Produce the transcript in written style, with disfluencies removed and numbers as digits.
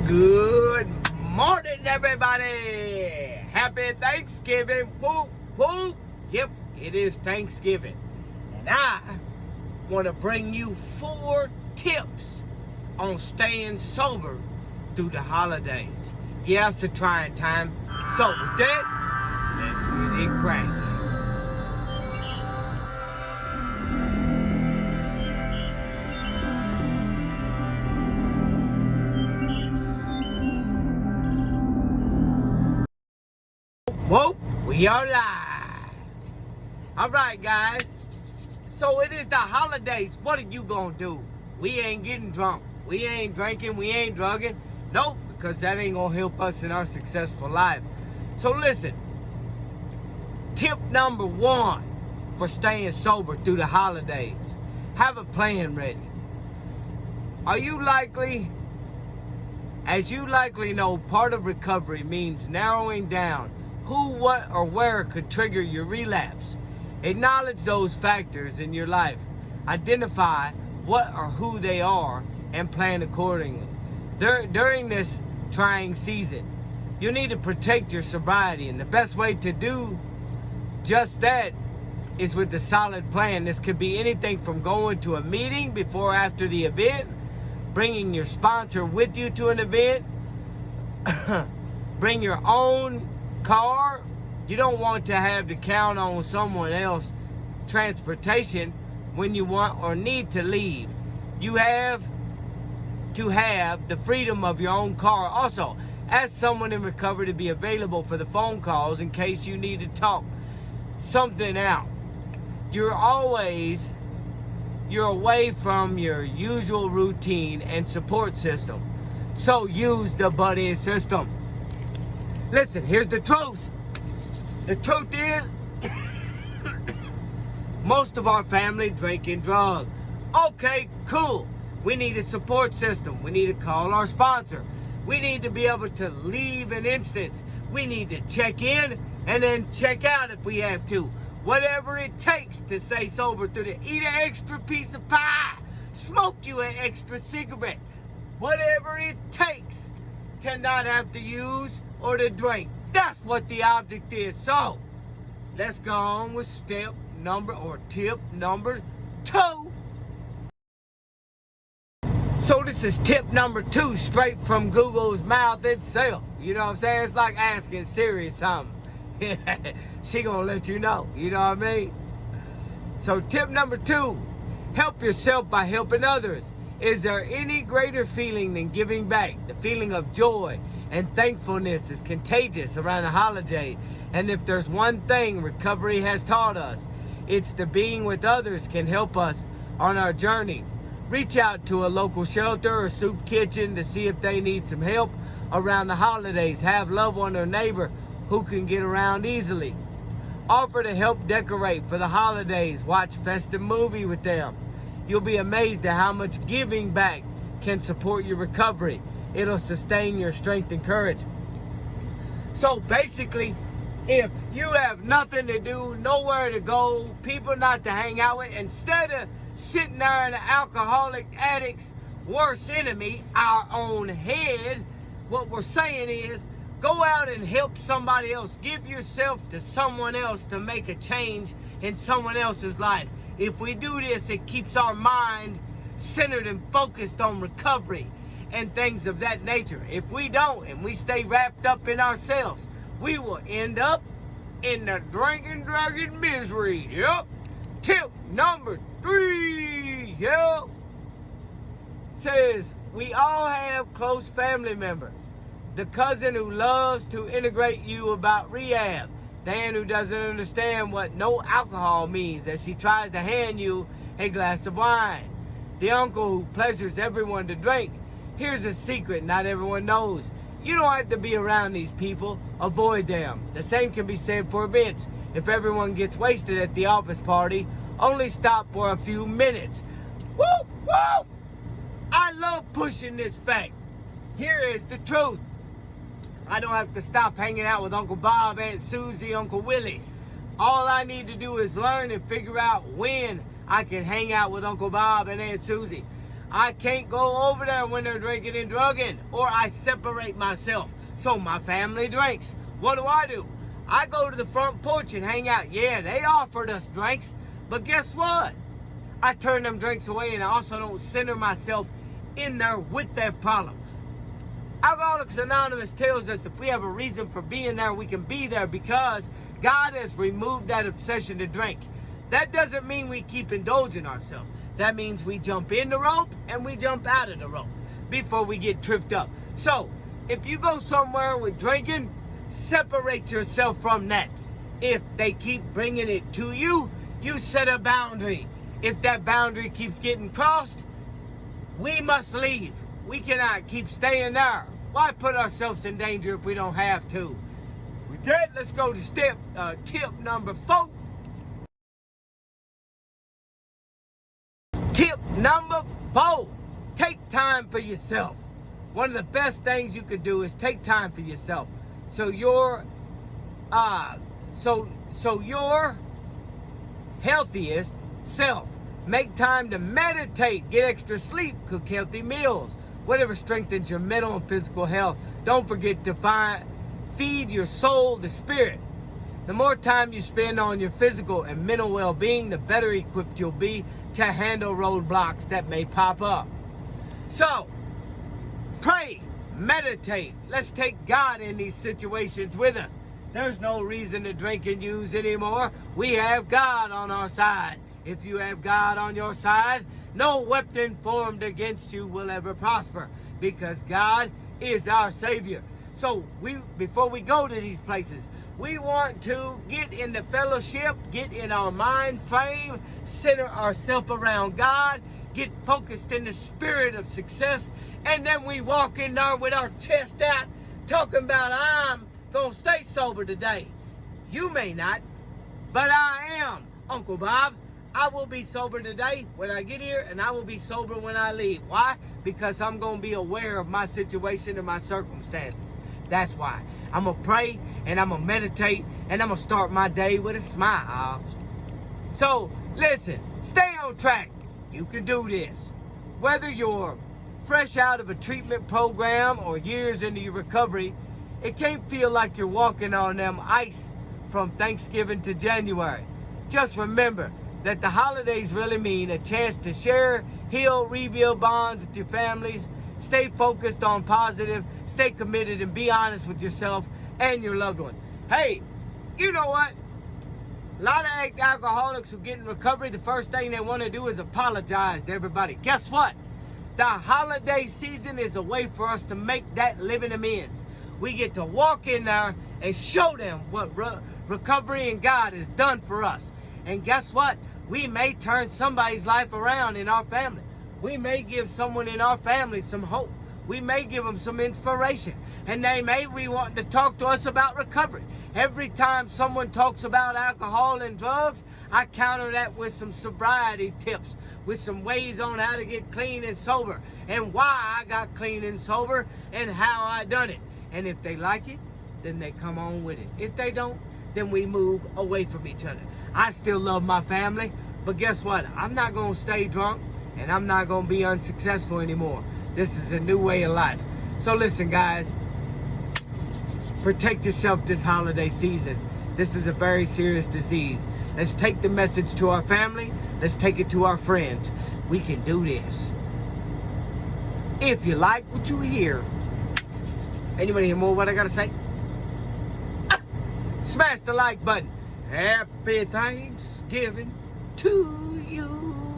Good morning, everybody. Happy Thanksgiving. Whoop, whoop. Yep, it is Thanksgiving. And I want to bring you 4 tips on staying sober through the holidays. Yeah, it's a trying time. So with that, let's get it cracking. Whoa, we are live. All right, guys. So it is the holidays. What are you gonna do? We ain't getting drunk. We ain't drinking. We ain't drugging. Nope, because that ain't gonna help us in our successful life. So listen. Tip number 1 for staying sober through the holidays. Have a plan ready. As you likely know, part of recovery means narrowing down who, what, or where could trigger your relapse. Acknowledge those factors in your life. Identify what or who they are and plan accordingly. During this trying season, you need to protect your sobriety, and the best way to do just that is with a solid plan. This could be anything from going to a meeting before or after the event, bringing your sponsor with you to an event, bring your own car. You don't want to have to count on someone else transportation when you want or need to leave. You have to have the freedom of your own car. Also, ask someone in recovery to be available for the phone calls in case you need to talk something out. You're away from your usual routine and support system. So use the buddy system. Listen, here's the truth. The truth is, most of our family drink and drug. Okay, cool. We need a support system. We need to call our sponsor. We need to be able to leave an instance. We need to check in and then check out if we have to. Whatever it takes to stay sober through the eat an extra piece of pie, smoke you an extra cigarette. Whatever it takes to not have to use or to drink. That's what the object is. So, let's go on with tip number 2. So this is tip number 2, straight from Google's mouth itself. You know what I'm saying? It's like asking Siri something. She gonna let you know. You know what I mean? So tip number 2, help yourself by helping others. Is there any greater feeling than giving back? The feeling of joy and thankfulness is contagious around the holiday. And if there's one thing recovery has taught us, it's that being with others can help us on our journey. Reach out to a local shelter or soup kitchen to see if they need some help around the holidays. Have loved one or neighbor who can get around easily. Offer to help decorate for the holidays. Watch festive movie with them. You'll be amazed at how much giving back can support your recovery. It'll sustain your strength and courage. So basically, if you have nothing to do, nowhere to go, people not to hang out with, instead of sitting there in the alcoholic addict's worst enemy, our own head, what we're saying is, go out and help somebody else. Give yourself to someone else to make a change in someone else's life. If we do this, it keeps our mind centered and focused on recovery and things of that nature. If we don't, and we stay wrapped up in ourselves, we will end up in the drinking, drugging misery. Yep. Tip number 3. Yep. Says, we all have close family members. The cousin who loves to integrate you about rehab. The aunt who doesn't understand what no alcohol means as she tries to hand you a glass of wine. The uncle who pleasures everyone to drink. Here's a secret not everyone knows. You don't have to be around these people. Avoid them. The same can be said for events. If everyone gets wasted at the office party, only stop for a few minutes. Woo! Woo! I love pushing this fact. Here is the truth. I don't have to stop hanging out with Uncle Bob, Aunt Susie, Uncle Willie. All I need to do is learn and figure out when I can hang out with Uncle Bob and Aunt Susie. I can't go over there when they're drinking and drugging, or I separate myself so my family drinks. What do? I go to the front porch and hang out. Yeah, they offered us drinks, but guess what? I turn them drinks away, and I also don't center myself in there with that problem. Alcoholics Anonymous tells us if we have a reason for being there, we can be there because God has removed that obsession to drink. That doesn't mean we keep indulging ourselves. That means we jump in the rope and we jump out of the rope before we get tripped up. So, if you go somewhere with drinking, separate yourself from that. If they keep bringing it to you, you set a boundary. If that boundary keeps getting crossed, we must leave. We cannot keep staying there. Why put ourselves in danger if we don't have to? With that, let's go to tip number 4. Tip number 4, take time for yourself. One of the best things you could do is take time for yourself. So your healthiest self. Make time to meditate, get extra sleep, cook healthy meals, whatever strengthens your mental and physical health. Don't forget to feed your soul, the spirit. The more time you spend on your physical and mental well-being, the better equipped you'll be to handle roadblocks that may pop up. So, pray, meditate. Let's take God in these situations with us. There's no reason to drink and use anymore. We have God on our side. If you have God on your side, no weapon formed against you will ever prosper because God is our Savior. So before we go to these places, we want to get in the fellowship, get in our mind frame, center ourselves around God, get focused in the spirit of success, and then we walk in there with our chest out, talking about, I'm going to stay sober today. You may not, but I am, Uncle Bob. I will be sober today when I get here, and I will be sober when I leave. Why? Because I'm going to be aware of my situation and my circumstances. That's why. I'm going to pray, and I'm going to meditate, and I'm going to start my day with a smile. So, listen, stay on track. You can do this. Whether you're fresh out of a treatment program or years into your recovery, it can't feel like you're walking on them ice from Thanksgiving to January. Just remember that the holidays really mean a chance to share, heal, rebuild bonds with your families. Stay focused on positive, stay committed, and be honest with yourself and your loved ones. Hey, you know what? A lot of alcoholics who get in recovery, the first thing they want to do is apologize to everybody. Guess what? The holiday season is a way for us to make that living amends. We get to walk in there and show them what recovery and God has done for us. And guess what? We may turn somebody's life around in our family. We may give someone in our family some hope. We may give them some inspiration. And they may be wanting to talk to us about recovery. Every time someone talks about alcohol and drugs, I counter that with some sobriety tips, with some ways on how to get clean and sober, and why I got clean and sober, and how I done it. And if they like it, then they come on with it. If they don't, then we move away from each other. I still love my family, but guess what? I'm not going to stay drunk, and I'm not going to be unsuccessful anymore. This is a new way of life. So listen, guys, protect yourself this holiday season. This is a very serious disease. Let's take the message to our family. Let's take it to our friends. We can do this. If you like what you hear, anybody hear more what I got to say? Smash the like button. Happy Thanksgiving to you.